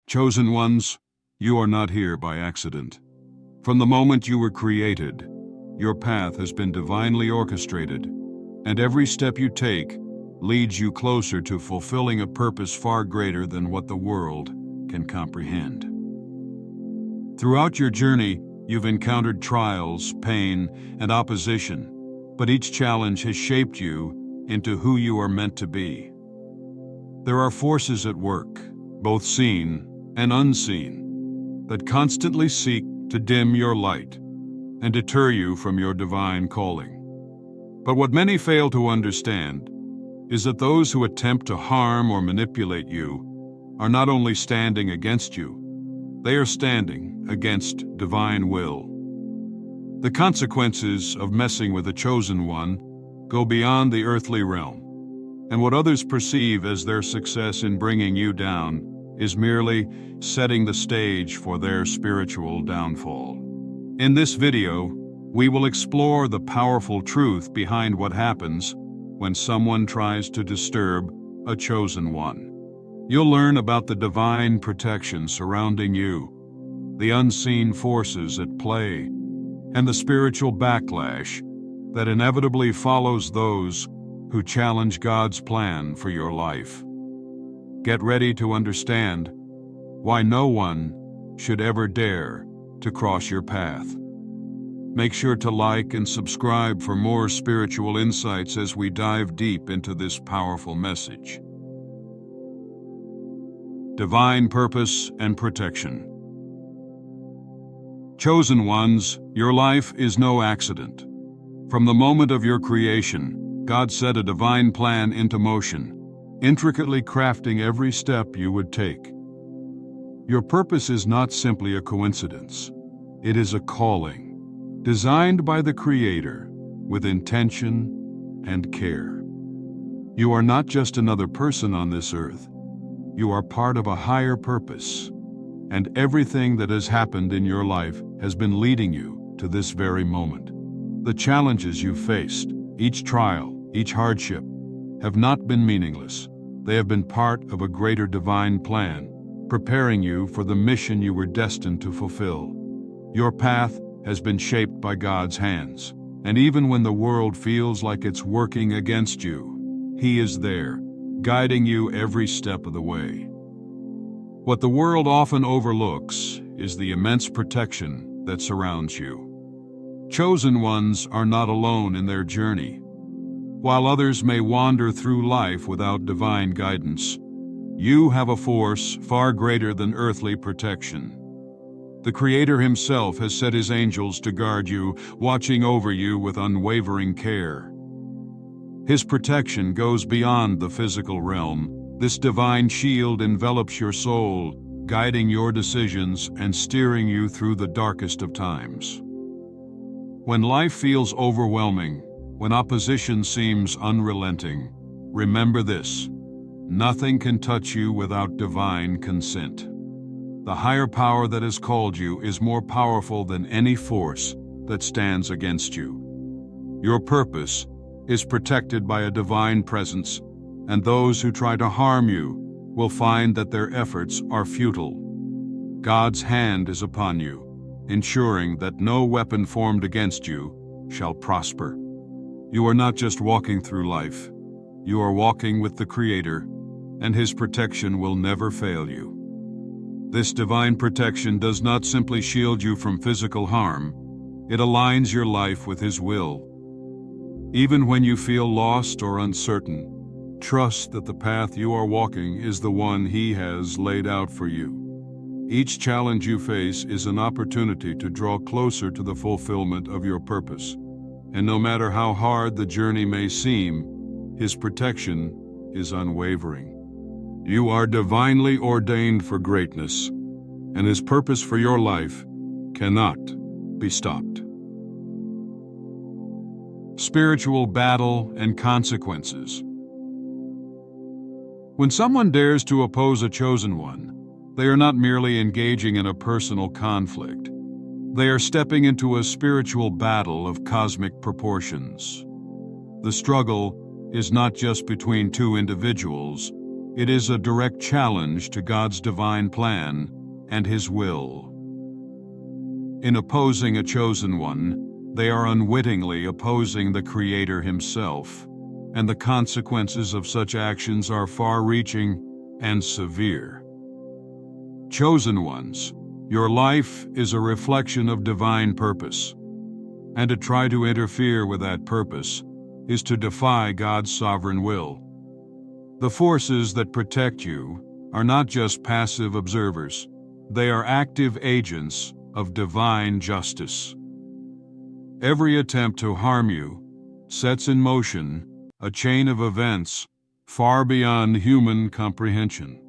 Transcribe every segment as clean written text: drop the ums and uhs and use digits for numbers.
Chosen ones, you are not here by accident. From the moment you were created, your path has been divinely orchestrated, and every step you take leads you closer to fulfilling a purpose far greater than what the world can comprehend. Throughout your journey, you've encountered trials, pain, and opposition, but each challenge has shaped you into who you are meant to be. There are forces at work, both seen and unseen, that constantly seek to dim your light and deter you from your divine calling. But what many fail to understand is that those who attempt to harm or manipulate you are not only standing against you, they are standing against divine will. The consequences of messing with a chosen one go beyond the earthly realm, and what others perceive as their success in bringing you down is merely setting the stage for their spiritual downfall. In this video, we will explore the powerful truth behind what happens when someone tries to disturb a chosen one. You'll learn about the divine protection surrounding you, the unseen forces at play, and the spiritual backlash that inevitably follows those who challenge God's plan for your life. Get ready to understand why no one should ever dare to cross your path. Make sure to like and subscribe for more spiritual insights as we dive deep into this powerful message. Divine purpose and protection. Chosen ones, your life is no accident. From the moment of your creation, God set a divine plan into motion, intricately crafting every step you would take. Your purpose is not simply a coincidence. It is a calling, designed by the Creator with intention and care. You are not just another person on this earth. You are part of a higher purpose, and everything that has happened in your life has been leading you to this very moment. The challenges you've faced, each trial, each hardship, have not been meaningless. They have been part of a greater divine plan, preparing you for the mission you were destined to fulfill. Your path has been shaped by God's hands, and even when the world feels like it's working against you, He is there, guiding you every step of the way. What the world often overlooks is the immense protection that surrounds you. Chosen ones are not alone in their journey. While others may wander through life without divine guidance, you have a force far greater than earthly protection. The Creator Himself has set His angels to guard you, watching over you with unwavering care. His protection goes beyond the physical realm. This divine shield envelops your soul, guiding your decisions and steering you through the darkest of times. When life feels overwhelming, when opposition seems unrelenting, remember this: nothing can touch you without divine consent. The higher power that has called you is more powerful than any force that stands against you. Your purpose is protected by a divine presence, and those who try to harm you will find that their efforts are futile. God's hand is upon you, ensuring that no weapon formed against you shall prosper. You are not just walking through life. You are walking with the Creator, and His protection will never fail you. This divine protection does not simply shield you from physical harm, it aligns your life with His will. Even when you feel lost or uncertain, trust that the path you are walking is the one He has laid out for you. Each challenge you face is an opportunity to draw closer to the fulfillment of your purpose. And no matter how hard the journey may seem, His protection is unwavering. You are divinely ordained for greatness, and His purpose for your life cannot be stopped. Spiritual battle and consequences. When someone dares to oppose a chosen one, they are not merely engaging in a personal conflict. They are stepping into a spiritual battle of cosmic proportions. The struggle is not just between two individuals, It is a direct challenge to God's divine plan and His will. In opposing a chosen one, they are unwittingly opposing the Creator Himself, and the consequences of such actions are far-reaching and severe. Chosen ones, your life is a reflection of divine purpose, and to try to interfere with that purpose is to defy God's sovereign will. The forces that protect you are not just passive observers, they are active agents of divine justice. Every attempt to harm you sets in motion a chain of events far beyond human comprehension.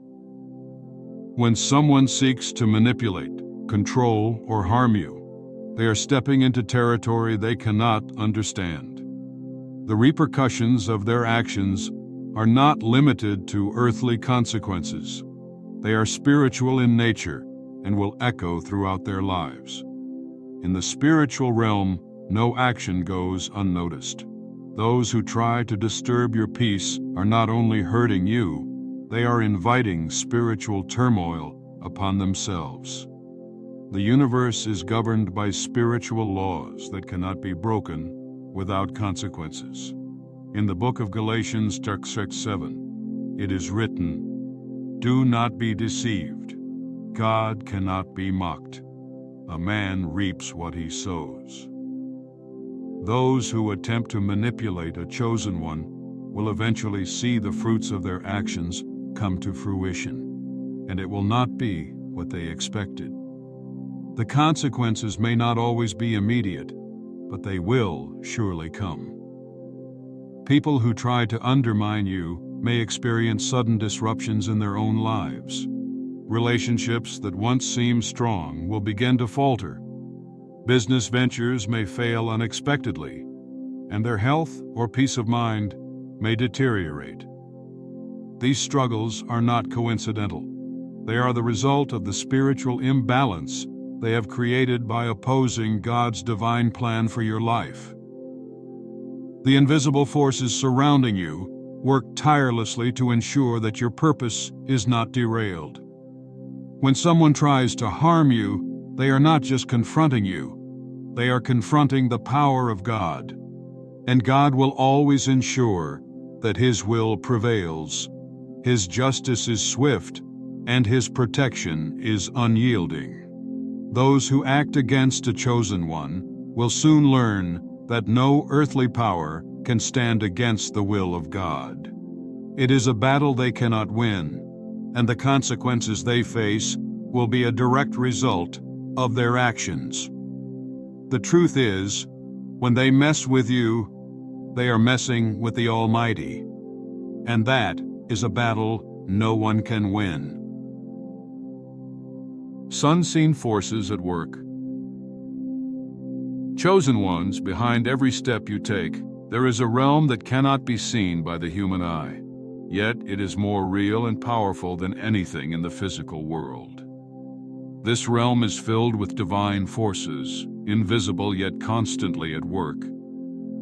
When someone seeks to manipulate, control, or harm you, they are stepping into territory they cannot understand. The repercussions of their actions are not limited to earthly consequences. They are spiritual in nature and will echo throughout their lives. In the spiritual realm, no action goes unnoticed. Those who try to disturb your peace are not only hurting you, they are inviting spiritual turmoil upon themselves. The universe is governed by spiritual laws that cannot be broken without consequences. In the book of Galatians, chapter 7, it is written, "Do not be deceived. God cannot be mocked. A man reaps what he sows." Those who attempt to manipulate a chosen one will eventually see the fruits of their actions come to fruition, and it will not be what they expected. The consequences may not always be immediate, but they will surely come. People who try to undermine you may experience sudden disruptions in their own lives. Relationships that once seemed strong will begin to falter. Business ventures may fail unexpectedly, and their health or peace of mind may deteriorate. These struggles are not coincidental. They are the result of the spiritual imbalance they have created by opposing God's divine plan for your life. The invisible forces surrounding you work tirelessly to ensure that your purpose is not derailed. When someone tries to harm you, they are not just confronting you, they are confronting the power of God. And God will always ensure that His will prevails. His justice is swift, and His protection is unyielding. Those who act against a chosen one will soon learn that no earthly power can stand against the will of God. It is a battle they cannot win, and the consequences they face will be a direct result of their actions. The truth is, when they mess with you, they are messing with the Almighty, and that is a battle no one can win. Unseen forces at work. Chosen ones, behind every step you take, there is a realm that cannot be seen by the human eye. Yet it is more real and powerful than anything in the physical world. This realm is filled with divine forces, invisible yet constantly at work,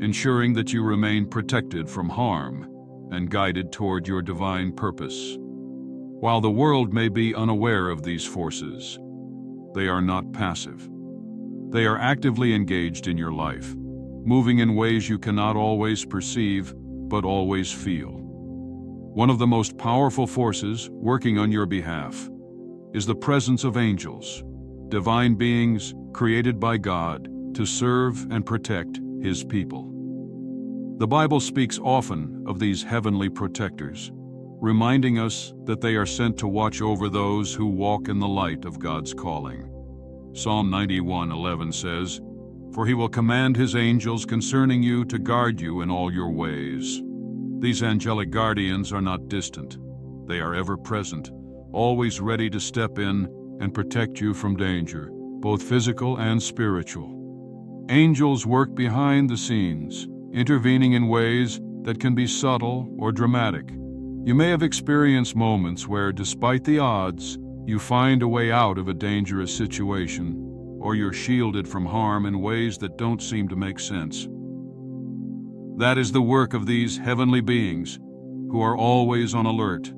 ensuring that you remain protected from harm and guided toward your divine purpose. While the world may be unaware of these forces, they are not passive. They are actively engaged in your life, moving in ways you cannot always perceive, but always feel. One of the most powerful forces working on your behalf is the presence of angels, divine beings created by God to serve and protect His people. The Bible speaks often of these heavenly protectors, reminding us that they are sent to watch over those who walk in the light of God's calling. Psalm 91:11 says, "For He will command His angels concerning you to guard you in all your ways." These angelic guardians are not distant. They are ever present, always ready to step in and protect you from danger, both physical and spiritual. Angels work behind the scenes, intervening in ways that can be subtle or dramatic. You may have experienced moments where, despite the odds, you find a way out of a dangerous situation, or you're shielded from harm in ways that don't seem to make sense. That is the work of these heavenly beings, who are always on alert.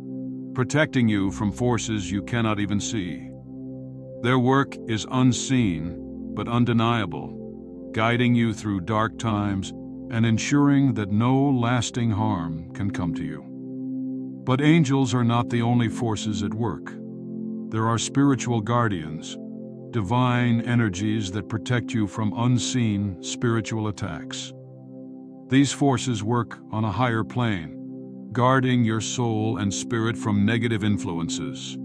protecting you from forces you cannot even see. Their work is unseen but undeniable, guiding you through dark times and ensuring that no lasting harm can come to you. But angels are not the only forces at work. There are spiritual guardians, divine energies that protect you from unseen spiritual attacks. These forces work on a higher plane, guarding your soul and spirit from negative influences,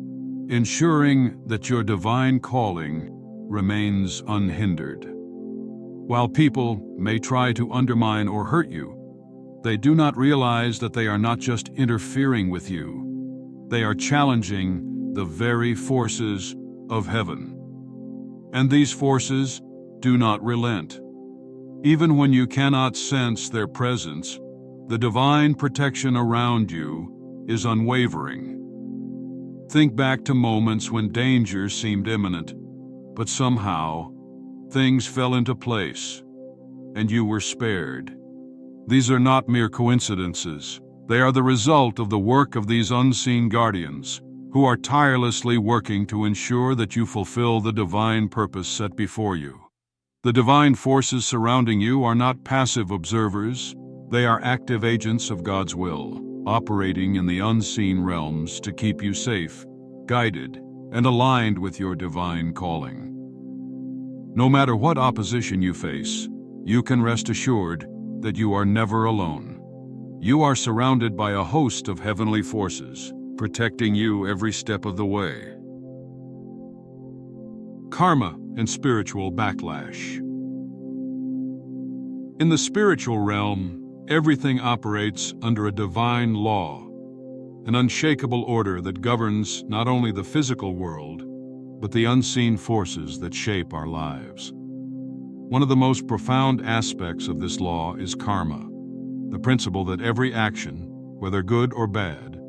ensuring that your divine calling remains unhindered. While people may try to undermine or hurt you, they do not realize that they are not just interfering with you, they are challenging the very forces of heaven. And these forces do not relent. Even when you cannot sense their presence, the divine protection around you is unwavering. Think back to moments when danger seemed imminent, but somehow things fell into place and you were spared. These are not mere coincidences. They are the result of the work of these unseen guardians, who are tirelessly working to ensure that you fulfill the divine purpose set before you. The divine forces surrounding you are not passive observers. They are active agents of God's will, operating in the unseen realms to keep you safe, guided, and aligned with your divine calling. No matter what opposition you face, you can rest assured that you are never alone. You are surrounded by a host of heavenly forces, protecting you every step of the way. Karma and spiritual backlash. In the spiritual realm, everything operates under a divine law, an unshakable order that governs not only the physical world, but the unseen forces that shape our lives. One of the most profound aspects of this law is karma, the principle that every action, whether good or bad,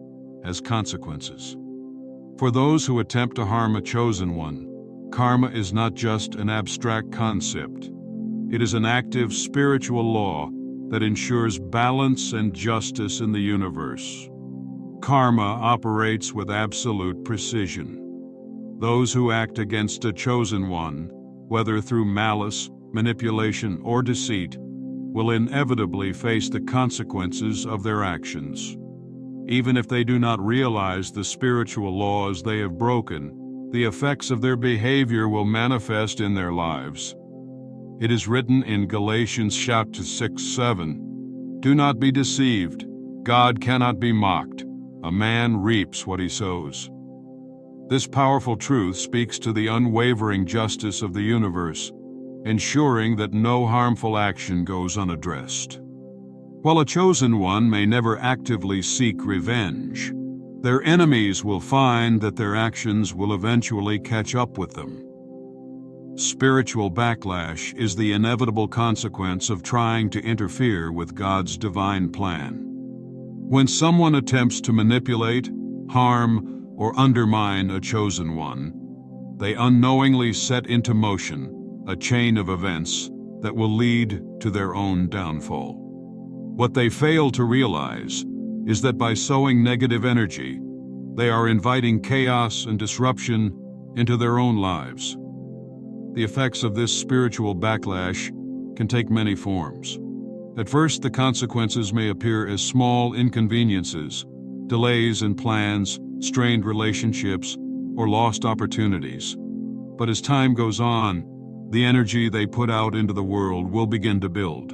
has consequences. For those who attempt to harm a chosen one, karma is not just an abstract concept. It is an active spiritual law that ensures balance and justice in the universe. Karma operates with absolute precision. Those who act against a chosen one, whether through malice, manipulation, or deceit, will inevitably face the consequences of their actions. Even if they do not realize the spiritual laws they have broken, the effects of their behavior will manifest in their lives. It is written in Galatians chapter 6:7, "Do not be deceived. God cannot be mocked. A man reaps what he sows." This powerful truth speaks to the unwavering justice of the universe, ensuring that no harmful action goes unaddressed. While a chosen one may never actively seek revenge, their enemies will find that their actions will eventually catch up with them. Spiritual backlash is the inevitable consequence of trying to interfere with God's divine plan. When someone attempts to manipulate, harm, or undermine a chosen one, they unknowingly set into motion a chain of events that will lead to their own downfall. What they fail to realize is that by sowing negative energy, they are inviting chaos and disruption into their own lives. The effects of this spiritual backlash can take many forms. At first, the consequences may appear as small inconveniences, delays in plans, strained relationships, or lost opportunities. But as time goes on, the energy they put out into the world will begin to build,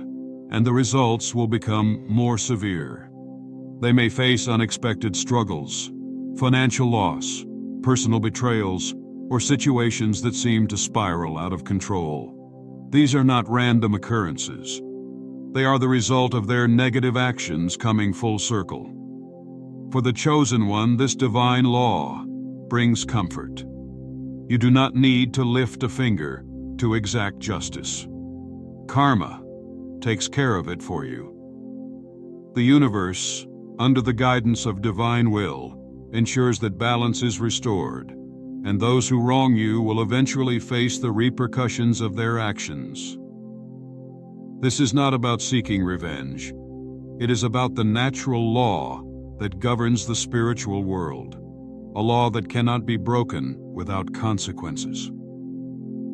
and the results will become more severe. They may face unexpected struggles, financial loss, personal betrayals, or situations that seem to spiral out of control. These are not random occurrences. They are the result of their negative actions coming full circle. For the chosen one, this divine law brings comfort. You do not need to lift a finger to exact justice. Karma takes care of it for you. The universe, under the guidance of divine will, ensures that balance is restored, and those who wrong you will eventually face the repercussions of their actions. This is not about seeking revenge. It is about the natural law that governs the spiritual world. a law that cannot be broken without consequences.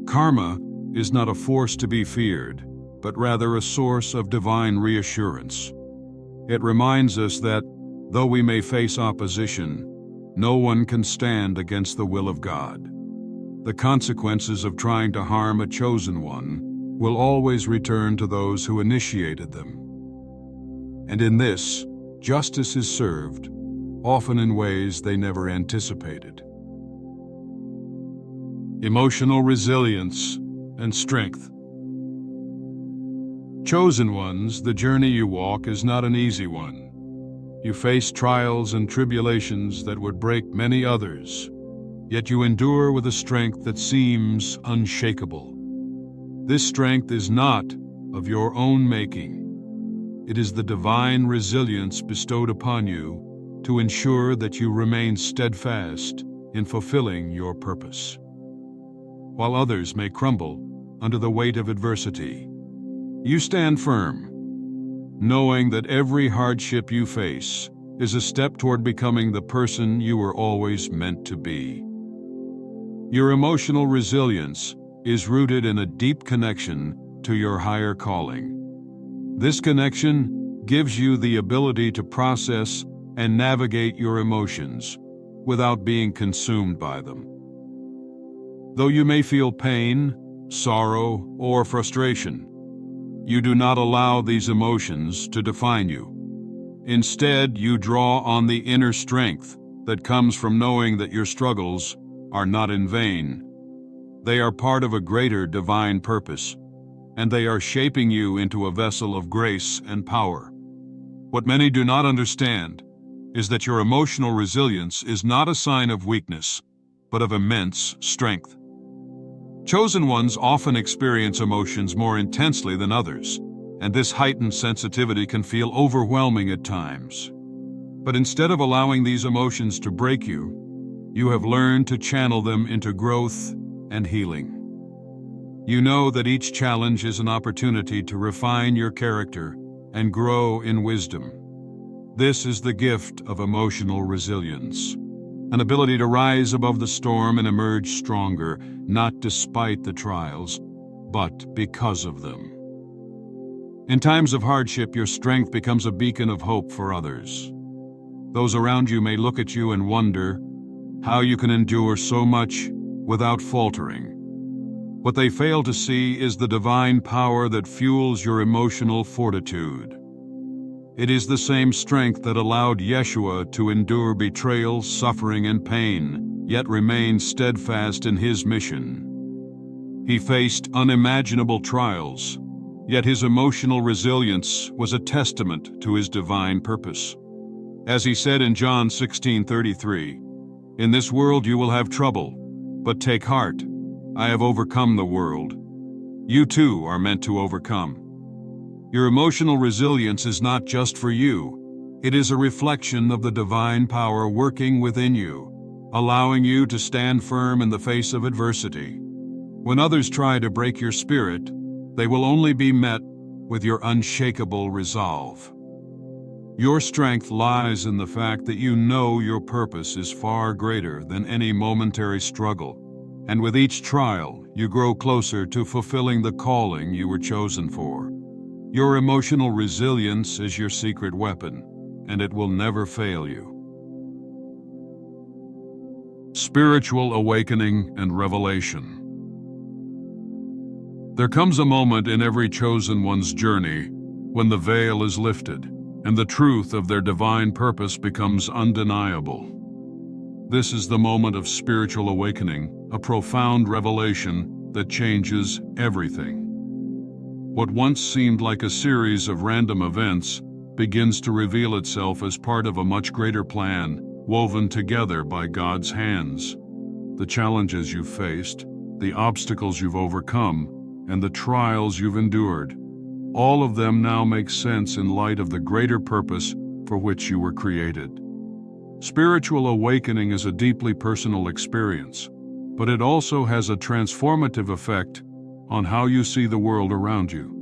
Karma is not a force to be feared, but rather a source of divine reassurance. It reminds us that, though we may face opposition, no one can stand against the will of God. The consequences of trying to harm a chosen one will always return to those who initiated them. And in this, justice is served, often in ways they never anticipated. Emotional resilience and strength. Chosen ones, the journey you walk is not an easy one. You face trials and tribulations that would break many others, yet you endure with a strength that seems unshakable. This strength is not of your own making. It is the divine resilience bestowed upon you to ensure that you remain steadfast in fulfilling your purpose. While others may crumble under the weight of adversity, you stand firm, knowing that every hardship you face is a step toward becoming the person you were always meant to be. Your emotional resilience is rooted in a deep connection to your higher calling. This connection gives you the ability to process and navigate your emotions without being consumed by them. Though you may feel pain, sorrow, or frustration, you do not allow these emotions to define you. Instead, you draw on the inner strength that comes from knowing that your struggles are not in vain. They are part of a greater divine purpose, and they are shaping you into a vessel of grace and power. What many do not understand is that your emotional resilience is not a sign of weakness, but of immense strength. Chosen ones often experience emotions more intensely than others, and this heightened sensitivity can feel overwhelming at times. But instead of allowing these emotions to break you, you have learned to channel them into growth and healing. You know that each challenge is an opportunity to refine your character and grow in wisdom. This is the gift of emotional resilience, an ability to rise above the storm and emerge stronger, not despite the trials, but because of them. In times of hardship, your strength becomes a beacon of hope for others. Those around you may look at you and wonder how you can endure so much without faltering. What they fail to see is the divine power that fuels your emotional fortitude. It is the same strength that allowed Yeshua to endure betrayal, suffering, and pain, yet remain steadfast in his mission. He faced unimaginable trials, yet his emotional resilience was a testament to his divine purpose. As he said in John 16:33, "In this world you will have trouble, but take heart. I have overcome the world." You too are meant to overcome. Your emotional resilience is not just for you. It is a reflection of the divine power working within you, allowing you to stand firm in the face of adversity. When others try to break your spirit, they will only be met with your unshakable resolve. Your strength lies in the fact that you know your purpose is far greater than any momentary struggle, and with each trial, you grow closer to fulfilling the calling you were chosen for. Your emotional resilience is your secret weapon, and it will never fail you. Spiritual awakening and revelation. There comes a moment in every chosen one's journey when the veil is lifted and the truth of their divine purpose becomes undeniable. This is the moment of spiritual awakening, a profound revelation that changes everything. What once seemed like a series of random events begins to reveal itself as part of a much greater plan, woven together by God's hands. The challenges you've faced, the obstacles you've overcome, and the trials you've endured, all of them now make sense in light of the greater purpose for which you were created. Spiritual awakening is a deeply personal experience, but it also has a transformative effect on how you see the world around you.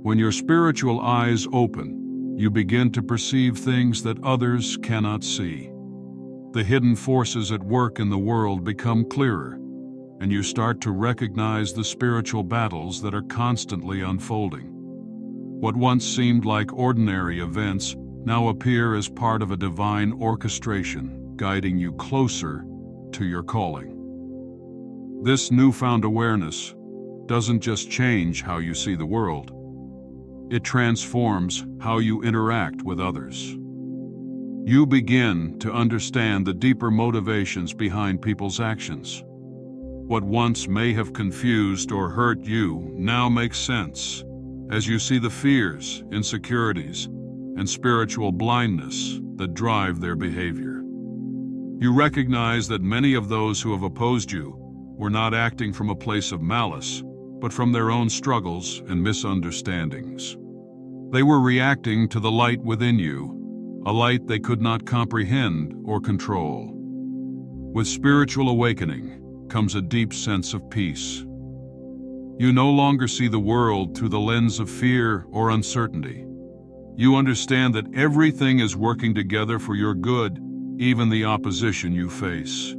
When your spiritual eyes open, you begin to perceive things that others cannot see. The hidden forces at work in the world become clearer, and you start to recognize the spiritual battles that are constantly unfolding. What once seemed like ordinary events now appear as part of a divine orchestration, guiding you closer to your calling. This newfound awareness doesn't just change how you see the world. It transforms how you interact with others. You begin to understand the deeper motivations behind people's actions. What once may have confused or hurt you now makes sense as you see the fears, insecurities, and spiritual blindness that drive their behavior. You recognize that many of those who have opposed you were not acting from a place of malice, but from their own struggles and misunderstandings. They were reacting to the light within you, a light they could not comprehend or control. With spiritual awakening comes a deep sense of peace. You no longer see the world through the lens of fear or uncertainty. You understand that everything is working together for your good, even the opposition you face.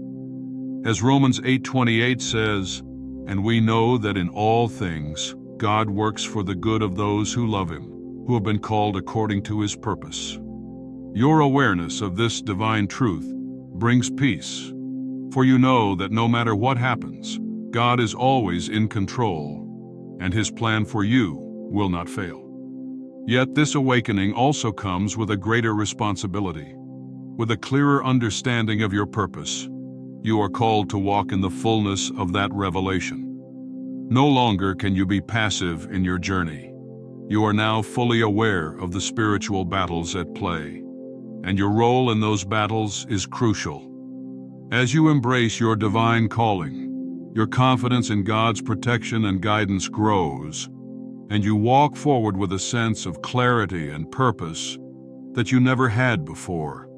As Romans 8:28 says, "And we know that in all things God works for the good of those who love Him, who have been called according to His purpose." Your awareness of this divine truth brings peace, for you know that no matter what happens, God is always in control, and His plan for you will not fail. Yet this awakening also comes with a greater responsibility. With a clearer understanding of your purpose, you are called to walk in the fullness of that revelation. No longer can you be passive in your journey. You are now fully aware of the spiritual battles at play, and your role in those battles is crucial. As you embrace your divine calling, your confidence in God's protection and guidance grows, and you walk forward with a sense of clarity and purpose that you never had before.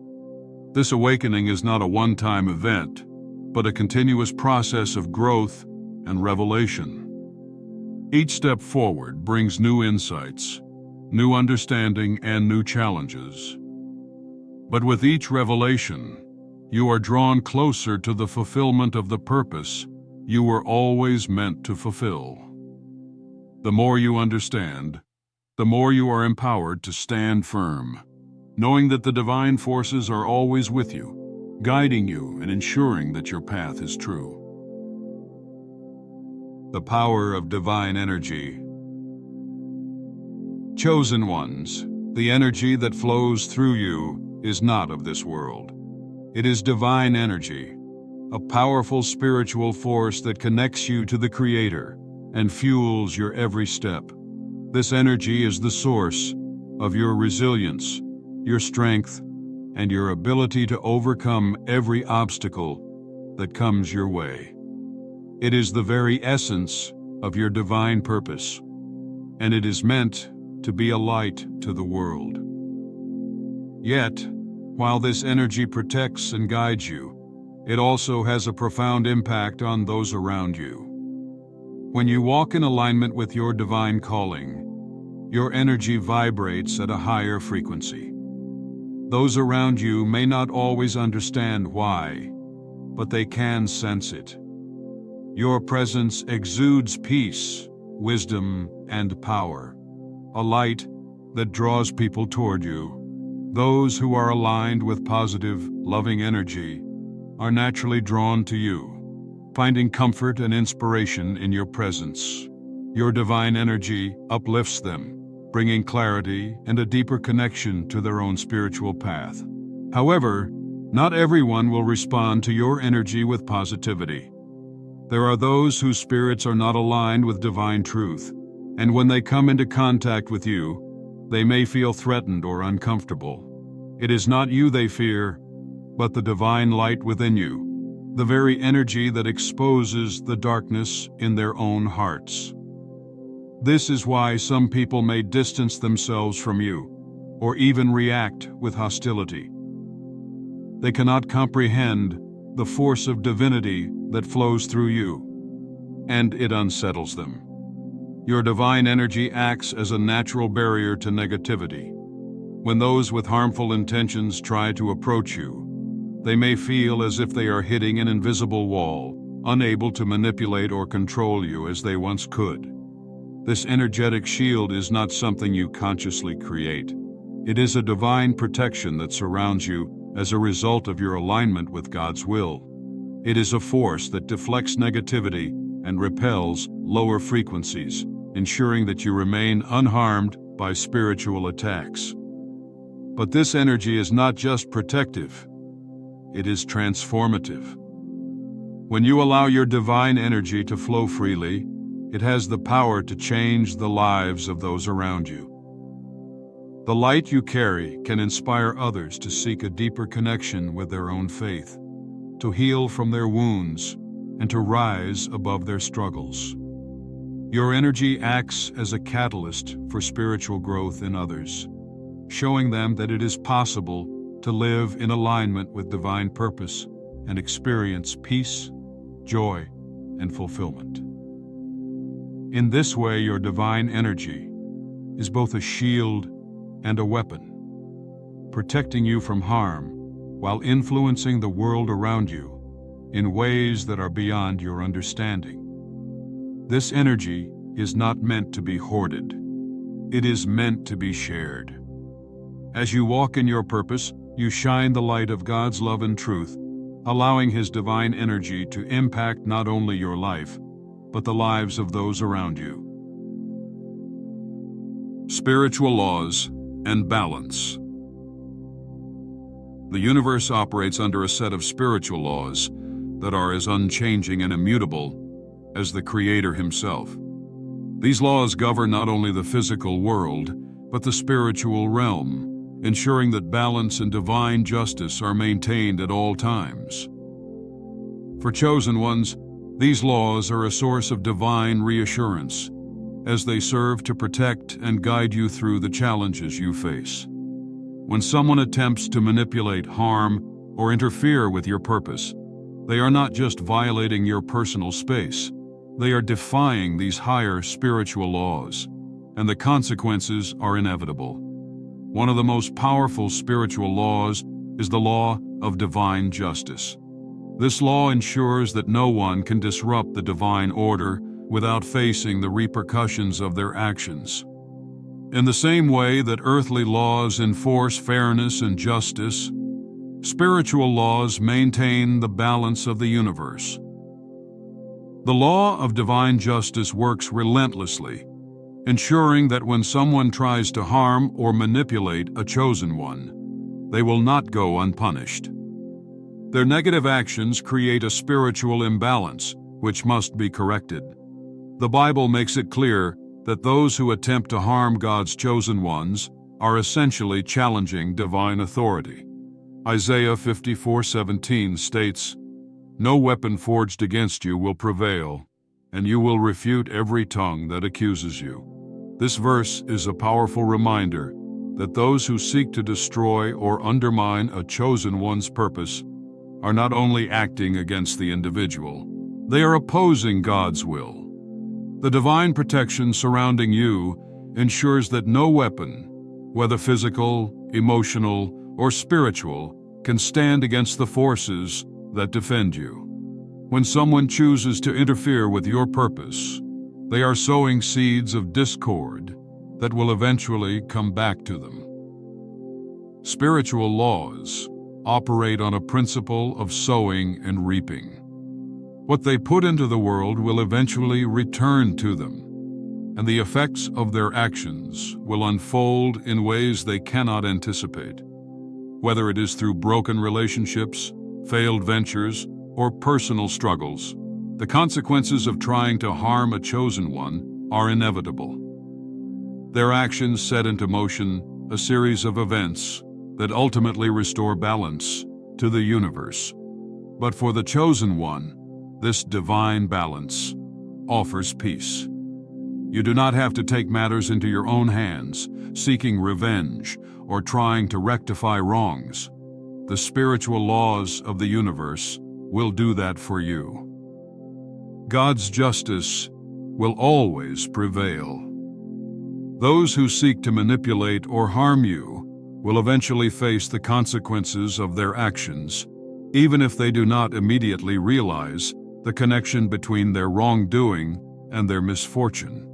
This awakening is not a one-time event, but a continuous process of growth and revelation. Each step forward brings new insights, new understanding, and new challenges. But with each revelation, you are drawn closer to the fulfillment of the purpose you were always meant to fulfill. The more you understand, the more you are empowered to stand firm, knowing that the divine forces are always with you, guiding you and ensuring that your path is true. The power of divine energy. Chosen ones, the energy that flows through you is not of this world. It is divine energy, a powerful spiritual force that connects you to the Creator and fuels your every step. This energy is the source of your resilience, your strength, and your ability to overcome every obstacle that comes your way. It is the very essence of your divine purpose, and it is meant to be a light to the world. Yet, while this energy protects and guides you, it also has a profound impact on those around you. When you walk in alignment with your divine calling, your energy vibrates at a higher frequency. Those around you may not always understand why, but they can sense it. Your presence exudes peace, wisdom, and power, a light that draws people toward you. Those who are aligned with positive, loving energy are naturally drawn to you, finding comfort and inspiration in your presence. Your divine energy uplifts them, bringing clarity and a deeper connection to their own spiritual path. However, not everyone will respond to your energy with positivity. There are those whose spirits are not aligned with divine truth, and when they come into contact with you, they may feel threatened or uncomfortable. It is not you they fear, but the divine light within you, the very energy that exposes the darkness in their own hearts. This is why some people may distance themselves from you, or even react with hostility. They cannot comprehend the force of divinity that flows through you, and it unsettles them. Your divine energy acts as a natural barrier to negativity. When those with harmful intentions try to approach you, They may feel as if they are hitting an invisible wall, unable to manipulate or control you as they once could. This energetic shield is not something you consciously create. It is a divine protection that surrounds you as a result of your alignment with God's will. It is a force that deflects negativity and repels lower frequencies, ensuring that you remain unharmed by spiritual attacks. But this energy is not just protective, it is transformative. When you allow your divine energy to flow freely, it has the power to change the lives of those around you. The light you carry can inspire others to seek a deeper connection with their own faith, to heal from their wounds, and to rise above their struggles. Your energy acts as a catalyst for spiritual growth in others, showing them that it is possible to live in alignment with divine purpose and experience peace, joy, and fulfillment. In this way, your divine energy is both a shield and a weapon, protecting you from harm while influencing the world around you in ways that are beyond your understanding. This energy is not meant to be hoarded. It is meant to be shared. As you walk in your purpose, you shine the light of God's love and truth, allowing His divine energy to impact not only your life, but the lives of those around you. Spiritual laws and balance. The universe operates under a set of spiritual laws that are as unchanging and immutable as the Creator Himself. These laws govern not only the physical world, but the spiritual realm, ensuring that balance and divine justice are maintained at all times. For chosen ones, these laws are a source of divine reassurance, as they serve to protect and guide you through the challenges you face. When someone attempts to manipulate, harm, or interfere with your purpose, they are not just violating your personal space, they are defying these higher spiritual laws, and the consequences are inevitable. One of the most powerful spiritual laws is the law of divine justice. This law ensures that no one can disrupt the divine order without facing the repercussions of their actions. In the same way that earthly laws enforce fairness and justice, spiritual laws maintain the balance of the universe. The law of divine justice works relentlessly, ensuring that when someone tries to harm or manipulate a chosen one, they will not go unpunished. Their negative actions create a spiritual imbalance, which must be corrected. The Bible makes it clear that those who attempt to harm God's chosen ones are essentially challenging divine authority. Isaiah 54:17 states, "No weapon forged against you will prevail, and you will refute every tongue that accuses you." This verse is a powerful reminder that those who seek to destroy or undermine a chosen one's purpose are not only acting against the individual, they are opposing God's will. The divine protection surrounding you ensures that no weapon, whether physical, emotional, or spiritual, can stand against the forces that defend you. When someone chooses to interfere with your purpose, they are sowing seeds of discord that will eventually come back to them. Spiritual laws operate on a principle of sowing and reaping. What they put into the world will eventually return to them, and the effects of their actions will unfold in ways they cannot anticipate. Whether it is through broken relationships, failed ventures, or personal struggles, the consequences of trying to harm a chosen one are inevitable. Their actions set into motion a series of events that ultimately restore balance to the universe. But for the chosen one, this divine balance offers peace. You do not have to take matters into your own hands, seeking revenge or trying to rectify wrongs. The spiritual laws of the universe will do that for you. God's justice will always prevail. Those who seek to manipulate or harm you will eventually face the consequences of their actions, even if they do not immediately realize the connection between their wrongdoing and their misfortune.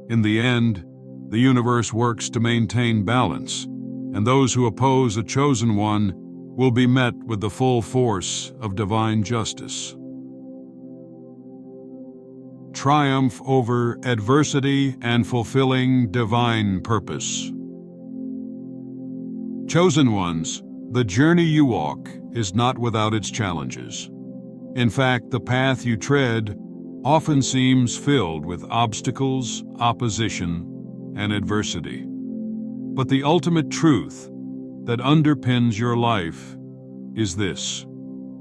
In the end, the universe works to maintain balance, and those who oppose a chosen one will be met with the full force of divine justice. Triumph over adversity and fulfilling divine purpose. Chosen ones, the journey you walk is not without its challenges. In fact, the path you tread often seems filled with obstacles, opposition, and adversity. But the ultimate truth that underpins your life is this: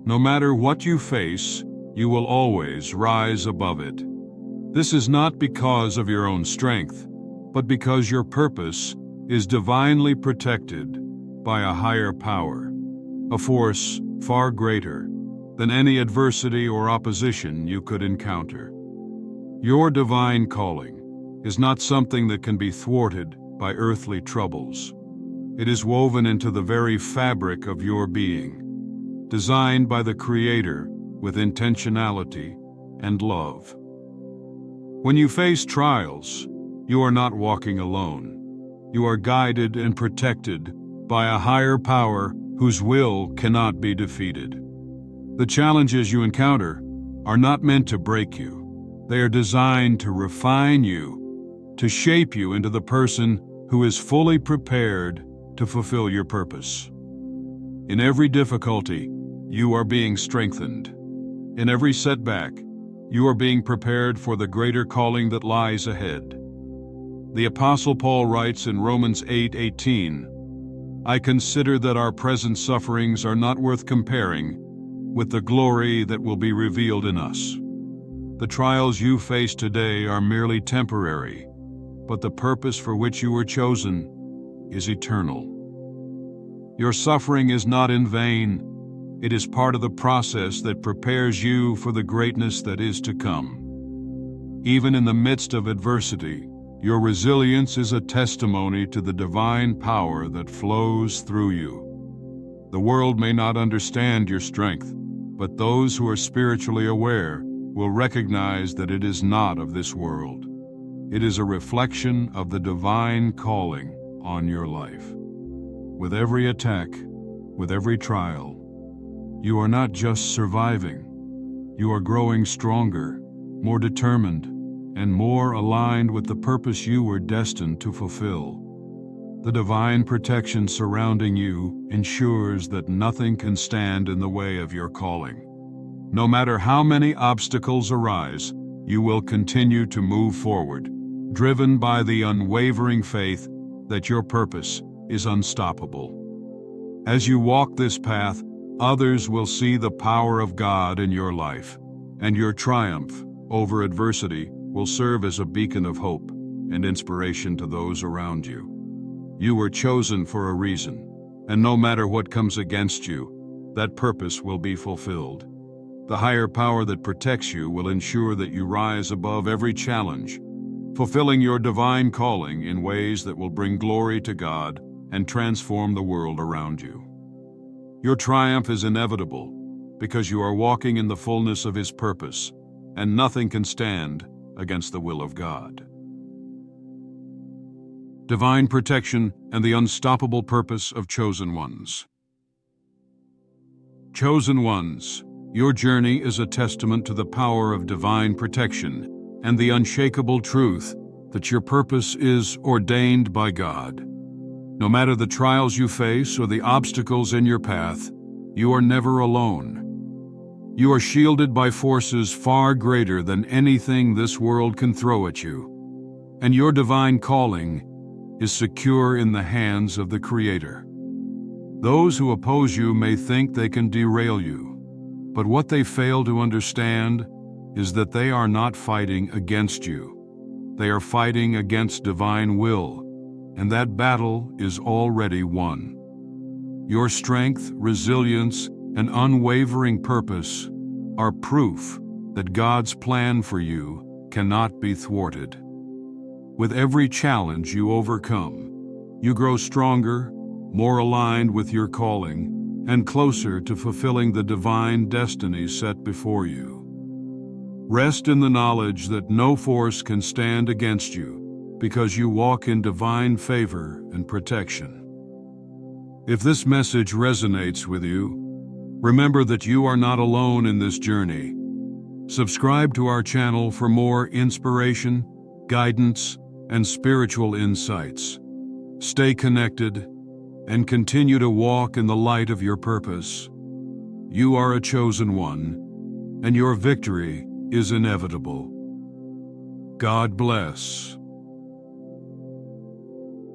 no matter what you face, you will always rise above it. This is not because of your own strength, but because your purpose is divinely protected by a higher power, a force far greater than any adversity or opposition you could encounter. Your divine calling is not something that can be thwarted by earthly troubles. It is woven into the very fabric of your being, designed by the Creator with intentionality and love. When you face trials, you are not walking alone. You are guided and protected by a higher power whose will cannot be defeated. The challenges you encounter are not meant to break you. They are designed to refine you, to shape you into the person who is fully prepared to fulfill your purpose. In every difficulty, you are being strengthened. In every setback, you are being prepared for the greater calling that lies ahead. The Apostle Paul writes in Romans 8:18, "I consider that our present sufferings are not worth comparing with the glory that will be revealed in us." The trials you face today are merely temporary, but the purpose for which you were chosen is eternal. Your suffering is not in vain. It is part of the process that prepares you for the greatness that is to come. Even in the midst of adversity, your resilience is a testimony to the divine power that flows through you. The world may not understand your strength, but those who are spiritually aware will recognize that it is not of this world. It is a reflection of the divine calling on your life. With every attack, with every trial, you are not just surviving. You are growing stronger, more determined, and more aligned with the purpose you were destined to fulfill. The divine protection surrounding you ensures that nothing can stand in the way of your calling. No matter how many obstacles arise, you will continue to move forward, driven by the unwavering faith that your purpose is unstoppable. As you walk this path, others will see the power of God in your life, and your triumph over adversity will serve as a beacon of hope and inspiration to those around you. You were chosen for a reason, and no matter what comes against you, that purpose will be fulfilled. The higher power that protects you will ensure that you rise above every challenge, fulfilling your divine calling in ways that will bring glory to God and transform the world around you. Your triumph is inevitable because you are walking in the fullness of His purpose, and nothing can stand against the will of God. Divine protection and the unstoppable purpose of chosen ones. Chosen ones, your journey is a testament to the power of divine protection and the unshakable truth that your purpose is ordained by God. No matter the trials you face or the obstacles in your path, you are never alone. You are shielded by forces far greater than anything this world can throw at you, and your divine calling is secure in the hands of the Creator. Those who oppose you may think they can derail you, but what they fail to understand is that they are not fighting against you. They are fighting against divine will, and that battle is already won. Your strength, resilience, and unwavering purpose are proof that God's plan for you cannot be thwarted. With every challenge you overcome, you grow stronger, more aligned with your calling, and closer to fulfilling the divine destiny set before you. Rest in the knowledge that no force can stand against you, because you walk in divine favor and protection. If this message resonates with you, remember that you are not alone in this journey. Subscribe to our channel for more inspiration, guidance, and spiritual insights. Stay connected and continue to walk in the light of your purpose. You are a chosen one, and your victory is inevitable. God bless.